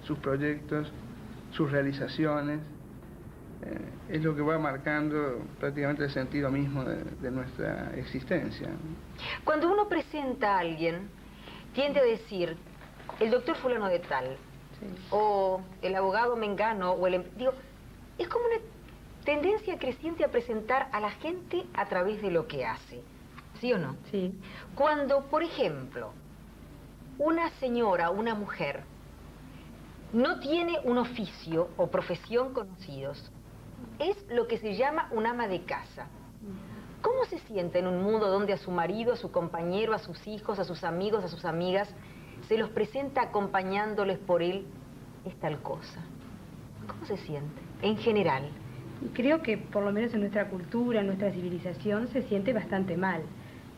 sus proyectos, sus realizaciones. Es lo que va marcando prácticamente el sentido mismo de nuestra existencia. Cuando uno presenta a alguien, tiende a decir, el doctor fulano de tal, sí, o el abogado mengano, o digo, es como una tendencia creciente a presentar a la gente a través de lo que hace, ¿sí o no? Sí. Cuando, por ejemplo, una señora, una mujer, no tiene un oficio o profesión conocidos, es lo que se llama un ama de casa. ¿Cómo se siente en un mundo donde a su marido, a su compañero, a sus hijos, a sus amigos, a sus amigas, se los presenta acompañándoles por él es tal cosa? ¿Cómo se siente en general? Creo que por lo menos en nuestra cultura, en nuestra civilización, se siente bastante mal,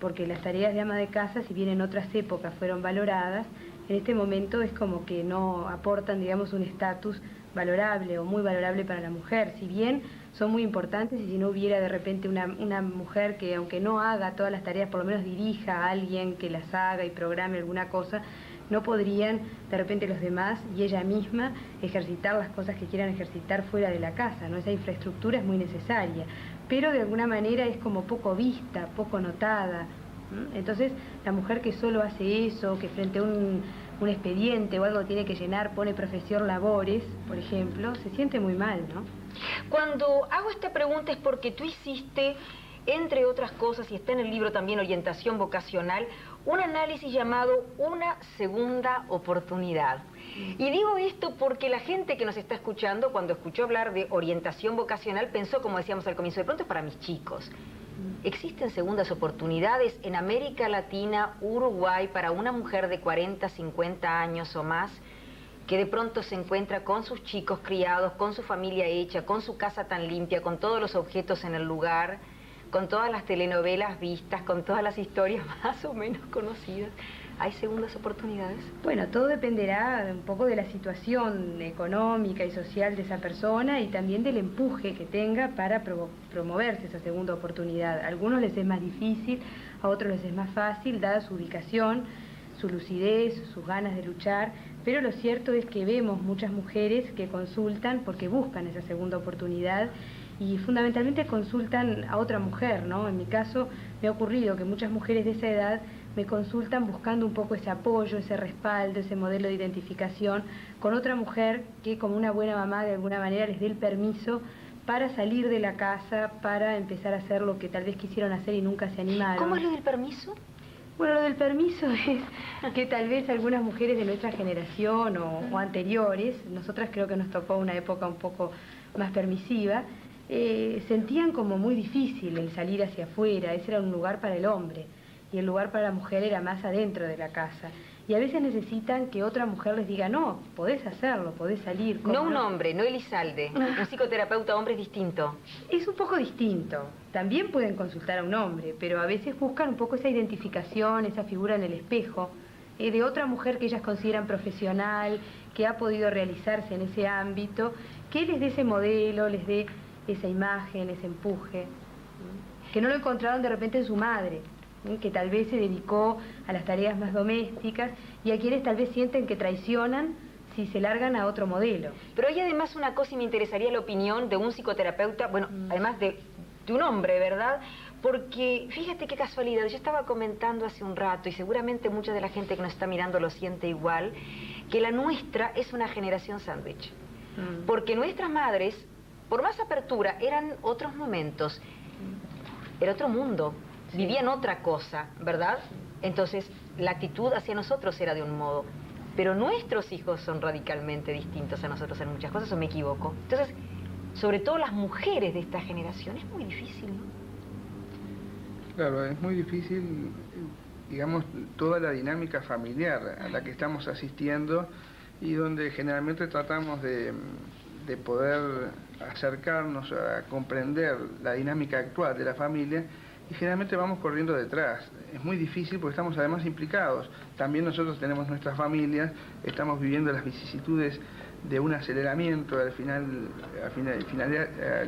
porque las tareas de ama de casa, si bien en otras épocas fueron valoradas, en este momento es como que no aportan, digamos, un estatus valorable o muy valorable para la mujer. Si bien son muy importantes, y si no hubiera de repente una mujer que, aunque no haga todas las tareas, por lo menos dirija a alguien que las haga y programe alguna cosa, no podrían de repente los demás y ella misma ejercitar las cosas que quieran ejercitar fuera de la casa, ¿no? Esa infraestructura es muy necesaria, pero de alguna manera es como poco vista, poco notada. Entonces, la mujer que solo hace eso, que frente a un expediente o algo tiene que llenar, pone profesión labores, por ejemplo, se siente muy mal, ¿no? Cuando hago esta pregunta es porque tú hiciste, entre otras cosas, y está en el libro también Orientación Vocacional, un análisis llamado Una Segunda Oportunidad. Y digo esto porque la gente que nos está escuchando, cuando escuchó hablar de orientación vocacional, pensó, como decíamos al comienzo, de pronto es para mis chicos. ¿Existen segundas oportunidades en América Latina, Uruguay, para una mujer de 40, 50 años o más, que de pronto se encuentra con sus chicos criados, con su familia hecha, con su casa tan limpia, con todos los objetos en el lugar, con todas las telenovelas vistas, con todas las historias más o menos conocidas? ¿Hay segundas oportunidades? Bueno, todo dependerá un poco de la situación económica y social de esa persona y también del empuje que tenga para promoverse esa segunda oportunidad. A algunos les es más difícil, a otros les es más fácil, dada su ubicación, su lucidez, sus ganas de luchar, pero lo cierto es que vemos muchas mujeres que consultan porque buscan esa segunda oportunidad y fundamentalmente consultan a otra mujer, ¿no? En mi caso me ha ocurrido que muchas mujeres de esa edad me consultan buscando un poco ese apoyo, ese respaldo, ese modelo de identificación con otra mujer que, como una buena mamá, de alguna manera les dé el permiso para salir de la casa, para empezar a hacer lo que tal vez quisieron hacer y nunca se animaron. ¿Cómo es lo del permiso? Bueno, lo del permiso es que tal vez algunas mujeres de nuestra generación o anteriores, nosotras creo que nos tocó una época un poco más permisiva, sentían como muy difícil el salir hacia afuera. Ese era un lugar para el hombre y el lugar para la mujer era más adentro de la casa. Y a veces necesitan que otra mujer les diga, no, podés hacerlo, podés salir. No un hombre, no Elizalde. Un psicoterapeuta hombre es distinto. Es un poco distinto. También pueden consultar a un hombre, pero a veces buscan un poco esa identificación, esa figura en el espejo, de otra mujer que ellas consideran profesional, que ha podido realizarse en ese ámbito, que les dé ese modelo, les dé esa imagen, ese empuje, que no lo encontraron de repente en su madre, que tal vez se dedicó a las tareas más domésticas y a quienes tal vez sienten que traicionan si se largan a otro modelo. Pero hay además una cosa, y me interesaría la opinión de un psicoterapeuta, bueno, además de un hombre, ¿verdad? Porque fíjate qué casualidad, yo estaba comentando hace un rato, y seguramente mucha de la gente que nos está mirando lo siente igual, que la nuestra es una generación sándwich. Porque nuestras madres, por más apertura, eran otros momentos, era otro mundo. Vivían otra cosa, ¿verdad? Entonces, la actitud hacia nosotros era de un modo. Pero nuestros hijos son radicalmente distintos a nosotros en muchas cosas, ¿o me equivoco? Entonces, sobre todo las mujeres de esta generación, es muy difícil, ¿no? Claro, es muy difícil, digamos, toda la dinámica familiar a la que estamos asistiendo y donde generalmente tratamos de poder acercarnos a comprender la dinámica actual de la familia. Y generalmente vamos corriendo detrás. Es muy difícil porque estamos además implicados. También nosotros tenemos nuestras familias, estamos viviendo las vicisitudes de un aceleramiento al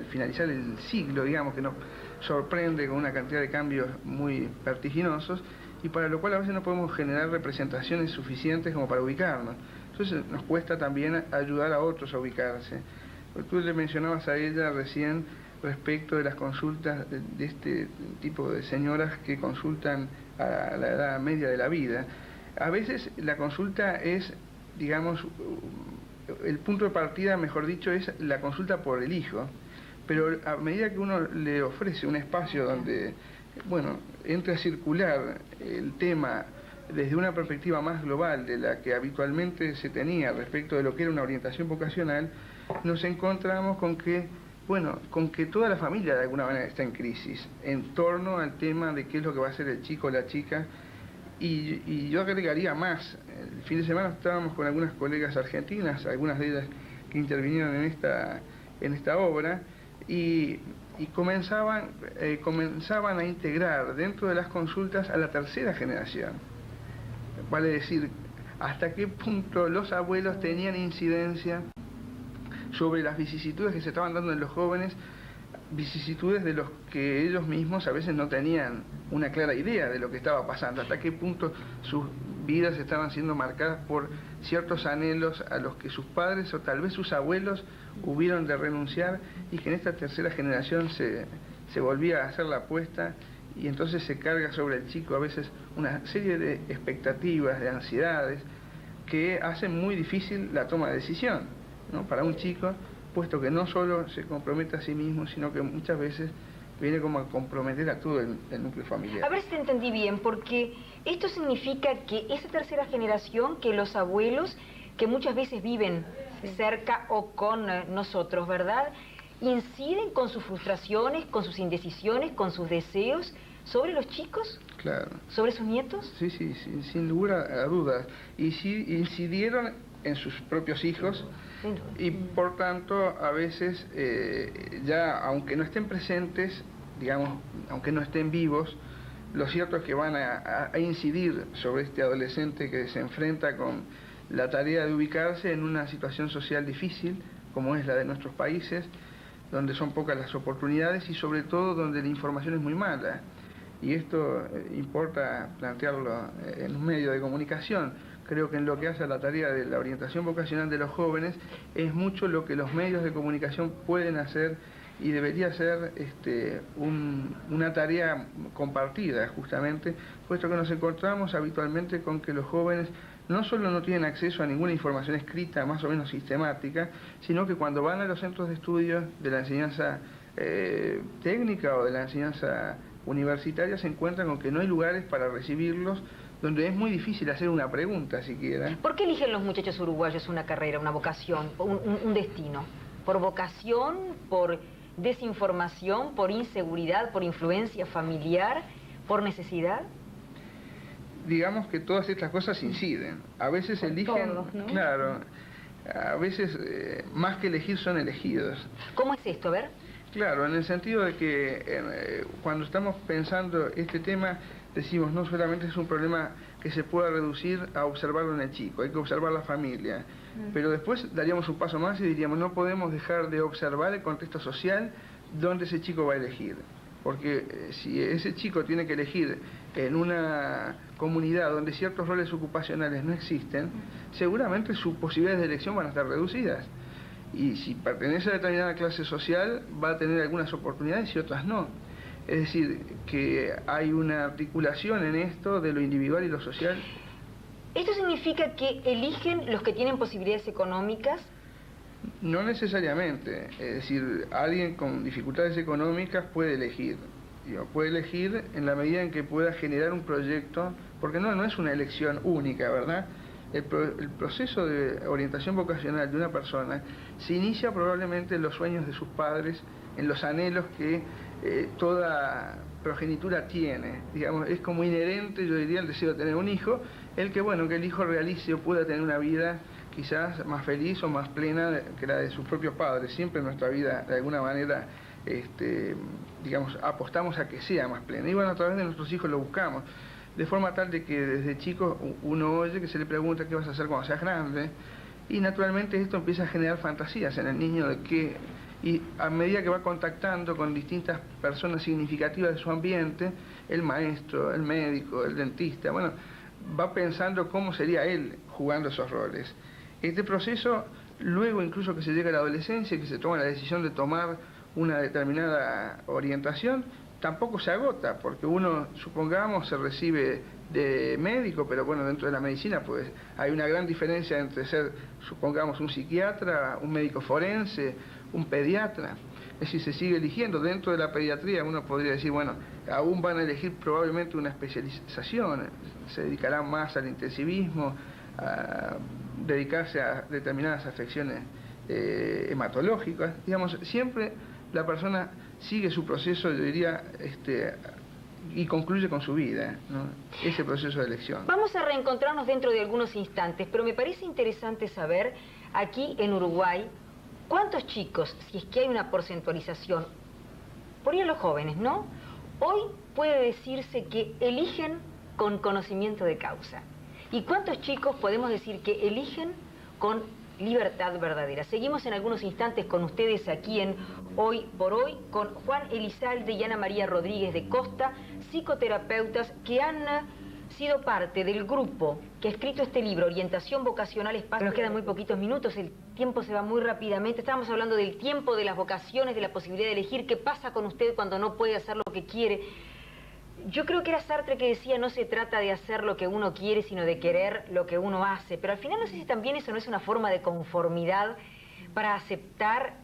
finalizar el siglo, digamos, que nos sorprende con una cantidad de cambios muy vertiginosos y para lo cual a veces no podemos generar representaciones suficientes como para ubicarnos. Entonces nos cuesta también ayudar a otros a ubicarse. Tú le mencionabas a ella recién respecto de las consultas de este tipo de señoras que consultan a la edad media de la vida. A veces la consulta es, digamos, el punto de partida, mejor dicho, es la consulta por el hijo, pero a medida que uno le ofrece un espacio donde, bueno, entre a circular el tema desde una perspectiva más global de la que habitualmente se tenía respecto de lo que era una orientación vocacional, nos encontramos con que, bueno, con que toda la familia de alguna manera está en crisis en torno al tema de qué es lo que va a hacer el chico o la chica. Y yo agregaría más. El fin de semana estábamos con algunas colegas argentinas, algunas de ellas que intervinieron en esta obra, y comenzaban a integrar dentro de las consultas a la tercera generación. Vale decir, hasta qué punto los abuelos tenían incidencia sobre las vicisitudes que se estaban dando en los jóvenes, vicisitudes de los que ellos mismos a veces no tenían una clara idea de lo que estaba pasando, hasta qué punto sus vidas estaban siendo marcadas por ciertos anhelos a los que sus padres o tal vez sus abuelos hubieron de renunciar, y que en esta tercera generación se volvía a hacer la apuesta, y entonces se carga sobre el chico a veces una serie de expectativas, de ansiedades, que hacen muy difícil la toma de decisión, ¿no?, para un chico, puesto que no solo se compromete a sí mismo, sino que muchas veces viene como a comprometer a todo el núcleo familiar. A ver si te entendí bien, porque esto significa que esa tercera generación, que los abuelos, que muchas veces viven cerca o con nosotros, ¿verdad?, inciden con sus frustraciones, con sus indecisiones, con sus deseos sobre los chicos. Claro. ¿Sobre sus nietos? Sí, sin lugar a dudas. Y sí incidieron en sus propios hijos, y por tanto a veces ya, aunque no estén presentes, digamos, aunque no estén vivos, lo cierto es que van a incidir sobre este adolescente que se enfrenta con la tarea de ubicarse en una situación social difícil, como es la de nuestros países, donde son pocas las oportunidades y sobre todo donde la información es muy mala. Y esto importa plantearlo en un medio de comunicación. Creo que en lo que hace a la tarea de la orientación vocacional de los jóvenes es mucho lo que los medios de comunicación pueden hacer, y debería ser una tarea compartida justamente, puesto que nos encontramos habitualmente con que los jóvenes no solo no tienen acceso a ninguna información escrita más o menos sistemática, sino que cuando van a los centros de estudios de la enseñanza técnica o de la enseñanza universitaria se encuentran con que no hay lugares para recibirlos, donde es muy difícil hacer una pregunta siquiera. ¿Por qué eligen los muchachos uruguayos una carrera, una vocación, un destino? ¿Por vocación, por desinformación, por inseguridad, por influencia familiar, por necesidad? Digamos que todas estas cosas inciden. A veces por eligen, todos, ¿no? Claro, a veces más que elegir son elegidos. ¿Cómo es esto? A ver. Claro, en el sentido de que cuando estamos pensando este tema, decimos no solamente es un problema que se pueda reducir a observarlo en el chico, hay que observar la familia, pero después daríamos un paso más y diríamos no podemos dejar de observar el contexto social donde ese chico va a elegir, porque si ese chico tiene que elegir en una comunidad donde ciertos roles ocupacionales no existen, seguramente sus posibilidades de elección van a estar reducidas. Y si pertenece a determinada clase social, va a tener algunas oportunidades y otras no. Es decir, que hay una articulación en esto de lo individual y lo social. ¿Esto significa que eligen los que tienen posibilidades económicas? No necesariamente. Es decir, alguien con dificultades económicas puede elegir. Puede elegir en la medida en que pueda generar un proyecto, porque no es una elección única, ¿verdad? El proceso de orientación vocacional de una persona se inicia probablemente en los sueños de sus padres, en los anhelos que toda progenitura tiene. Digamos, es como inherente, yo diría, el deseo de tener un hijo, el que, bueno, que el hijo realice o pueda tener una vida quizás más feliz o más plena que la de sus propios padres. Siempre en nuestra vida, de alguna manera, digamos, apostamos a que sea más plena. Y bueno, a través de nuestros hijos lo buscamos. De forma tal de que desde chico uno oye que se le pregunta qué vas a hacer cuando seas grande, y naturalmente esto empieza a generar fantasías en el niño de que, y a medida que va contactando con distintas personas significativas de su ambiente, el maestro, el médico, el dentista, bueno, va pensando cómo sería él jugando esos roles. Este proceso, luego incluso que se llega a la adolescencia y que se toma la decisión de tomar una determinada orientación, tampoco se agota, porque uno, supongamos, se recibe de médico, pero bueno, dentro de la medicina pues hay una gran diferencia entre ser, supongamos, un psiquiatra, un médico forense, un pediatra. Es decir, se sigue eligiendo. Dentro de la pediatría uno podría decir, bueno, aún van a elegir probablemente una especialización, se dedicarán más al intensivismo, a dedicarse a determinadas afecciones hematológicas. Digamos, siempre la persona sigue su proceso, yo diría, y concluye con su vida, ¿no? Ese proceso de elección. Vamos a reencontrarnos dentro de algunos instantes, pero me parece interesante saber, aquí en Uruguay, ¿cuántos chicos, si es que hay una porcentualización, por ahí a los jóvenes, ¿no? Hoy puede decirse que eligen con conocimiento de causa. ¿Y cuántos chicos podemos decir que eligen con libertad verdadera? Seguimos en algunos instantes con ustedes aquí en Hoy por Hoy, con Juan Elizalde y Ana María Rodríguez de Costa, psicoterapeutas que han sido parte del grupo que ha escrito este libro, Orientación Vocacional Espacio. Nos quedan muy poquitos minutos, el tiempo se va muy rápidamente. Estábamos hablando del tiempo, de las vocaciones, de la posibilidad de elegir. ¿Qué pasa con usted cuando no puede hacer lo que quiere? Yo creo que era Sartre que decía, no se trata de hacer lo que uno quiere, sino de querer lo que uno hace. Pero al final no sé si también eso no es una forma de conformidad para aceptar,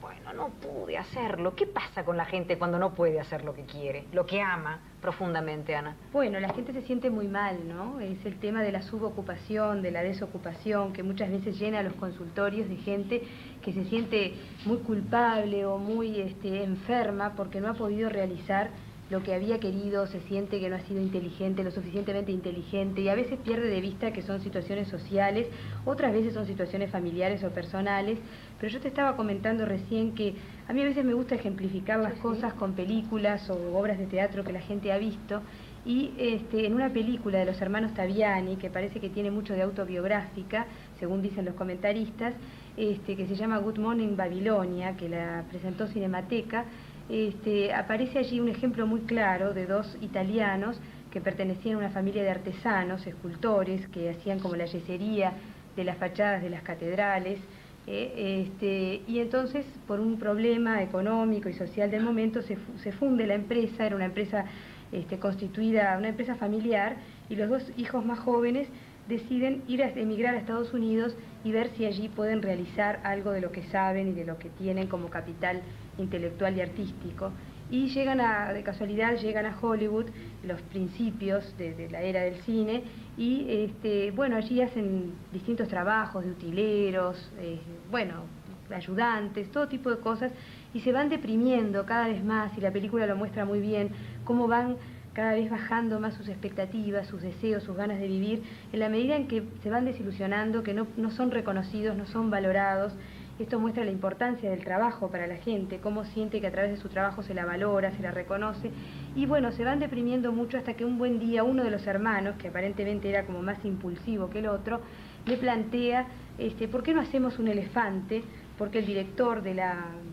bueno, no pude hacerlo. ¿Qué pasa con la gente cuando no puede hacer lo que quiere, lo que ama profundamente, Ana? Bueno, la gente se siente muy mal, ¿no? Es el tema de la subocupación, de la desocupación, que muchas veces llena los consultorios de gente que se siente muy culpable o muy enferma porque no ha podido realizar lo que había querido, se siente que no ha sido inteligente, lo suficientemente inteligente, y a veces pierde de vista que son situaciones sociales, otras veces son situaciones familiares o personales. Pero yo te estaba comentando recién que a mí a veces me gusta ejemplificar las cosas con películas o obras de teatro que la gente ha visto, y en una película de los hermanos Taviani, que parece que tiene mucho de autobiográfica, según dicen los comentaristas, que se llama Good Morning Babilonia, que la presentó Cinemateca, aparece allí un ejemplo muy claro de dos italianos que pertenecían a una familia de artesanos, escultores, que hacían como la yesería de las fachadas de las catedrales, y entonces por un problema económico y social del momento se funde la empresa. Era una empresa constituida, una empresa familiar, y los dos hijos más jóvenes deciden ir a emigrar a Estados Unidos y ver si allí pueden realizar algo de lo que saben y de lo que tienen como capital intelectual y artístico. Y de casualidad llegan a Hollywood, los principios de la era del cine, y bueno, allí hacen distintos trabajos de utileros, ayudantes, todo tipo de cosas, y se van deprimiendo cada vez más, y la película lo muestra muy bien, cómo van cada vez bajando más sus expectativas, sus deseos, sus ganas de vivir, en la medida en que se van desilusionando, que no son reconocidos, no son valorados. Esto muestra la importancia del trabajo para la gente, cómo siente que a través de su trabajo se la valora, se la reconoce, y bueno, se van deprimiendo mucho hasta que un buen día uno de los hermanos, que aparentemente era como más impulsivo que el otro, le plantea, ¿por qué no hacemos un elefante? Porque el director de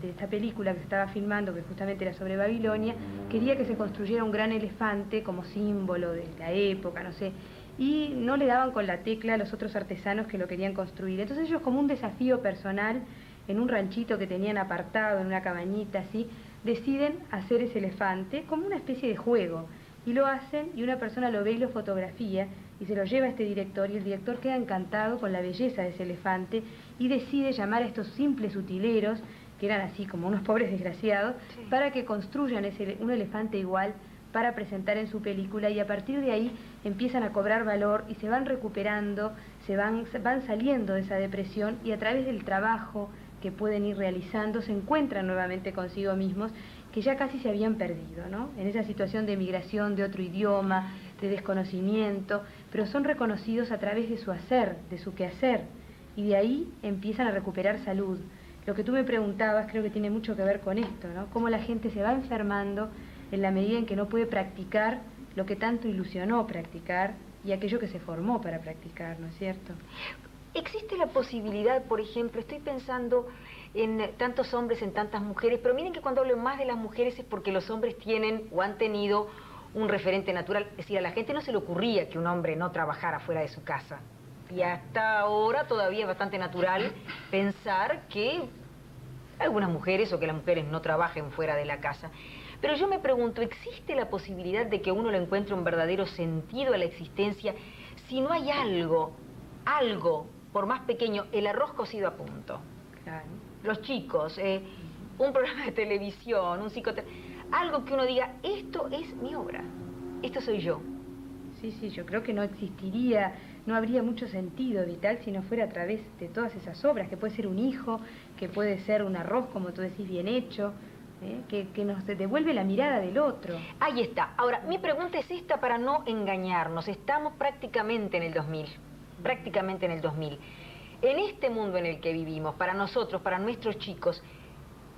esta película que se estaba filmando, que justamente era sobre Babilonia, quería que se construyera un gran elefante como símbolo de la época, no sé, y no le daban con la tecla a los otros artesanos que lo querían construir. Entonces ellos, como un desafío personal, en un ranchito que tenían apartado, en una cabañita así, deciden hacer ese elefante como una especie de juego, y lo hacen, y una persona lo ve y lo fotografía, y se lo lleva a este director, y el director queda encantado con la belleza de ese elefante, y decide llamar a estos simples utileros, que eran así como unos pobres desgraciados, sí, para que construyan un elefante igual para presentar en su película, y a partir de ahí empiezan a cobrar valor y se van recuperando, van saliendo de esa depresión, y a través del trabajo que pueden ir realizando se encuentran nuevamente consigo mismos, que ya casi se habían perdido, ¿no? En esa situación de migración, de otro idioma, de desconocimiento, pero son reconocidos a través de su hacer, de su quehacer, y de ahí empiezan a recuperar salud. Lo que tú me preguntabas creo que tiene mucho que ver con esto, ¿no? Cómo la gente se va enfermando en la medida en que no puede practicar lo que tanto ilusionó practicar y aquello que se formó para practicar, ¿no es cierto? ¿Existe la posibilidad, por ejemplo, estoy pensando en tantos hombres, en tantas mujeres, pero miren que cuando hablo más de las mujeres es porque los hombres tienen o han tenido un referente natural, es decir, a la gente no se le ocurría que un hombre no trabajara fuera de su casa. Y hasta ahora todavía es bastante natural pensar que algunas mujeres o que las mujeres no trabajen fuera de la casa. Pero yo me pregunto, ¿existe la posibilidad de que uno le encuentre un verdadero sentido a la existencia si no hay algo, por más pequeño, el arroz cocido a punto? Claro. Los chicos, un programa de televisión, un algo que uno diga, esto es mi obra, esto soy yo. Sí, sí, yo creo que no existiría, no habría mucho sentido vital si no fuera a través de todas esas obras, que puede ser un hijo, que puede ser un arroz, como tú decís, bien hecho, que nos devuelve la mirada del otro. Ahí está. Ahora, mi pregunta es esta para no engañarnos. Estamos prácticamente en el 2000, prácticamente en el 2000. En este mundo en el que vivimos, para nosotros, para nuestros chicos,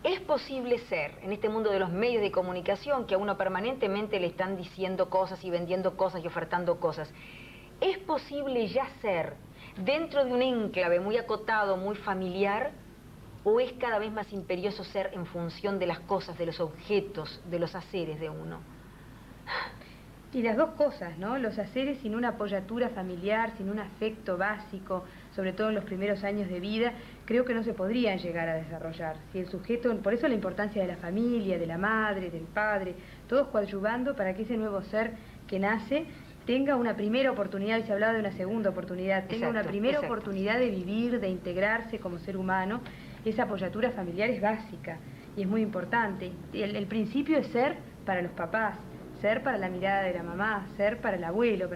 ¿es posible ser, en este mundo de los medios de comunicación, que a uno permanentemente le están diciendo cosas y vendiendo cosas y ofertando cosas, ¿es posible ya ser dentro de un enclave muy acotado, muy familiar, o es cada vez más imperioso ser en función de las cosas, de los objetos, de los haceres de uno? Y las dos cosas, ¿no? Los haceres sin una apoyatura familiar, sin un afecto básico, sobre todo en los primeros años de vida, creo que no se podrían llegar a desarrollar. Si el sujeto, por eso la importancia de la familia, de la madre, del padre, todos coadyuvando para que ese nuevo ser que nace tenga una primera oportunidad, y se hablaba de una segunda oportunidad, tenga una primera oportunidad de vivir, de integrarse como ser humano. Esa apoyatura familiar es básica y es muy importante. El principio es ser para los papás, ser para la mirada de la mamá, ser para el abuelo,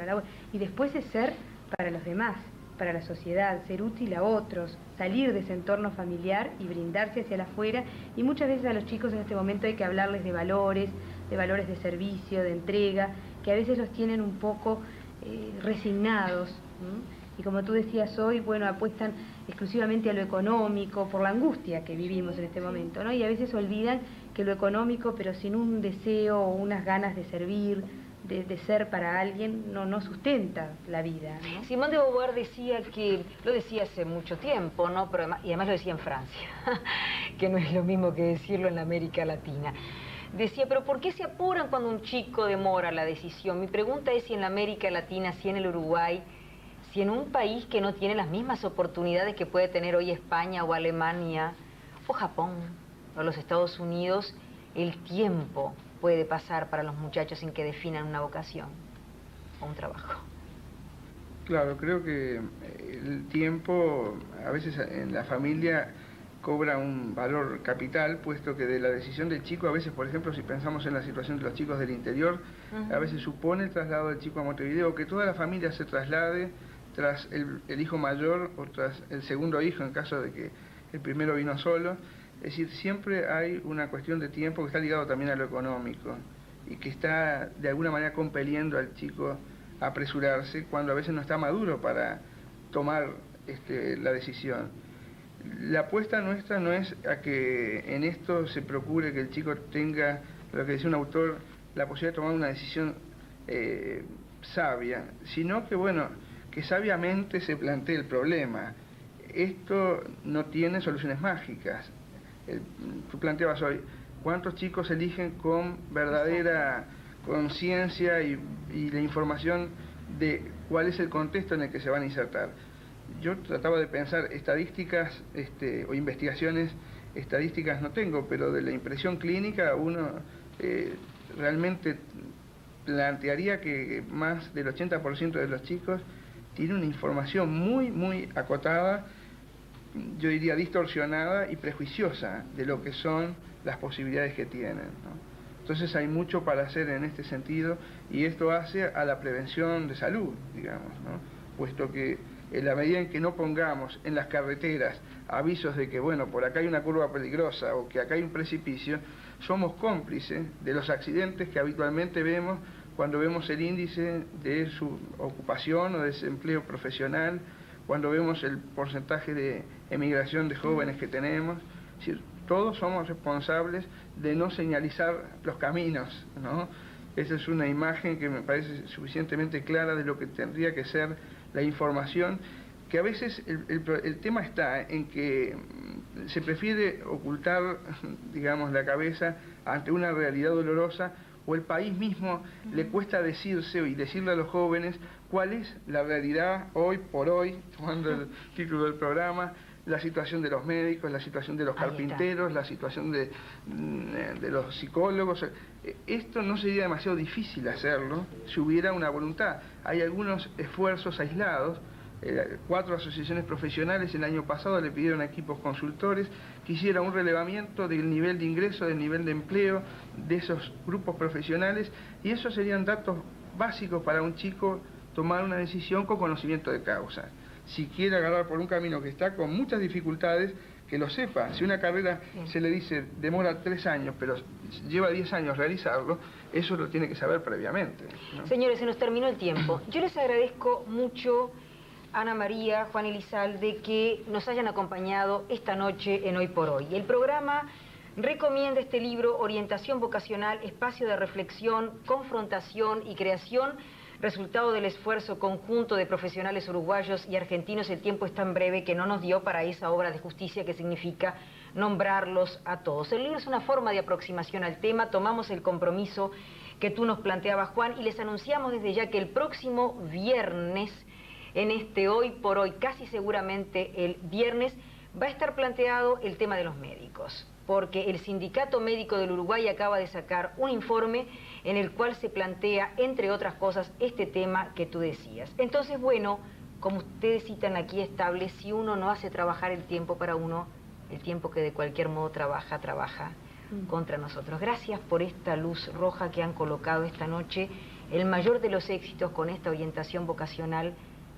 y después es ser para los demás, para la sociedad, ser útil a otros, salir de ese entorno familiar y brindarse hacia afuera. Y muchas veces a los chicos en este momento hay que hablarles de valores de servicio, de entrega, que a veces los tienen un poco resignados, ¿no? Y como tú decías hoy, bueno, apuestan exclusivamente a lo económico por la angustia que vivimos en este momento, ¿no? Y a veces olvidan que lo económico, pero sin un deseo o unas ganas de servir, de ser para alguien, no sustenta la vida, ¿no? Simone de Beauvoir decía que, lo decía hace mucho tiempo, ¿no? Pero y además lo decía en Francia, que no es lo mismo que decirlo en la América Latina. Decía, pero ¿por qué se apuran cuando un chico demora la decisión? Mi pregunta es si en la América Latina, si en el Uruguay, si en un país que no tiene las mismas oportunidades que puede tener hoy España o Alemania o Japón o los Estados Unidos, el tiempo puede pasar para los muchachos sin que definan una vocación o un trabajo. Claro, creo que el tiempo a veces en la familia cobra un valor capital, puesto que de la decisión del chico, a veces, por ejemplo, si pensamos en la situación de los chicos del interior, a veces supone el traslado del chico a Montevideo, que toda la familia se traslade tras el hijo mayor o tras el segundo hijo, en caso de que el primero vino solo. Es decir, siempre hay una cuestión de tiempo que está ligado también a lo económico y que está de alguna manera compeliendo al chico a apresurarse cuando a veces no está maduro para tomar la decisión. La apuesta nuestra no es a que en esto se procure que el chico tenga, lo que decía un autor, la posibilidad de tomar una decisión sabia, sino que, bueno, que sabiamente se plantee el problema. Esto no tiene soluciones mágicas. Tú planteabas hoy, ¿cuántos chicos eligen con verdadera conciencia y la información de cuál es el contexto en el que se van a insertar? Yo trataba de pensar estadísticas o investigaciones estadísticas no tengo, pero de la impresión clínica uno realmente plantearía que más del 80% de los chicos tiene una información muy acotada, yo diría distorsionada y prejuiciosa de lo que son las posibilidades que tienen, ¿no? Entonces hay mucho para hacer en este sentido y esto hace a la prevención de salud, digamos, ¿no? Puesto que en la medida en que no pongamos en las carreteras avisos de que, bueno, por acá hay una curva peligrosa o que acá hay un precipicio, somos cómplices de los accidentes que habitualmente vemos cuando vemos el índice de su ocupación o desempleo profesional, cuando vemos el porcentaje de emigración de jóvenes que tenemos. Es decir, todos somos responsables de no señalizar los caminos, ¿no? Esa es una imagen que me parece suficientemente clara de lo que tendría que ser la información, que a veces el tema está en que se prefiere ocultar, digamos, la cabeza ante una realidad dolorosa, o el país mismo le cuesta decirse y decirle a los jóvenes, cuál es la realidad hoy por hoy, tomando el título del programa, la situación de los médicos, la situación de los carpinteros, la situación de los psicólogos. Esto no sería demasiado difícil hacerlo si hubiera una voluntad. Hay algunos esfuerzos aislados. 4 asociaciones profesionales el año pasado le pidieron a equipos consultores que hiciera un relevamiento del nivel de ingreso, del nivel de empleo de esos grupos profesionales, y esos serían datos básicos para un chico tomar una decisión con conocimiento de causa. Si quiere agarrar por un camino que está con muchas dificultades, que lo sepa. Si una carrera se le dice demora 3 años, pero lleva 10 años realizarlo, eso lo tiene que saber previamente, ¿no? Señores, se nos terminó el tiempo. Yo les agradezco mucho, Ana María, Juan Elizalde, que nos hayan acompañado esta noche en Hoy por Hoy. El programa recomienda este libro, Orientación Vocacional, espacio de reflexión, confrontación y creación, resultado del esfuerzo conjunto de profesionales uruguayos y argentinos. El tiempo es tan breve que no nos dio para esa obra de justicia que significa nombrarlos a todos. El libro es una forma de aproximación al tema. Tomamos el compromiso que tú nos planteabas, Juan, y les anunciamos desde ya que el próximo viernes, en este Hoy por Hoy, casi seguramente el viernes, va a estar planteado el tema de los médicos, porque el Sindicato Médico del Uruguay acaba de sacar un informe en el cual se plantea, entre otras cosas, este tema que tú decías. Entonces, bueno, como ustedes citan aquí estable, si uno no hace trabajar el tiempo para uno, el tiempo que de cualquier modo trabaja contra nosotros. Gracias por esta luz roja que han colocado esta noche, el mayor de los éxitos con esta orientación vocacional,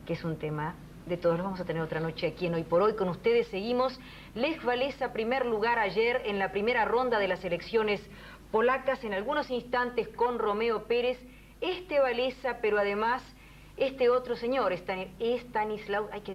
que es un tema de todos. Los vamos a tener otra noche aquí en Hoy por Hoy. Con ustedes seguimos. Lech Walesa, primer lugar ayer en la primera ronda de las elecciones polacas, en algunos instantes con Romeo Pérez. Walesa, pero además este otro señor, Stanislaw, hay que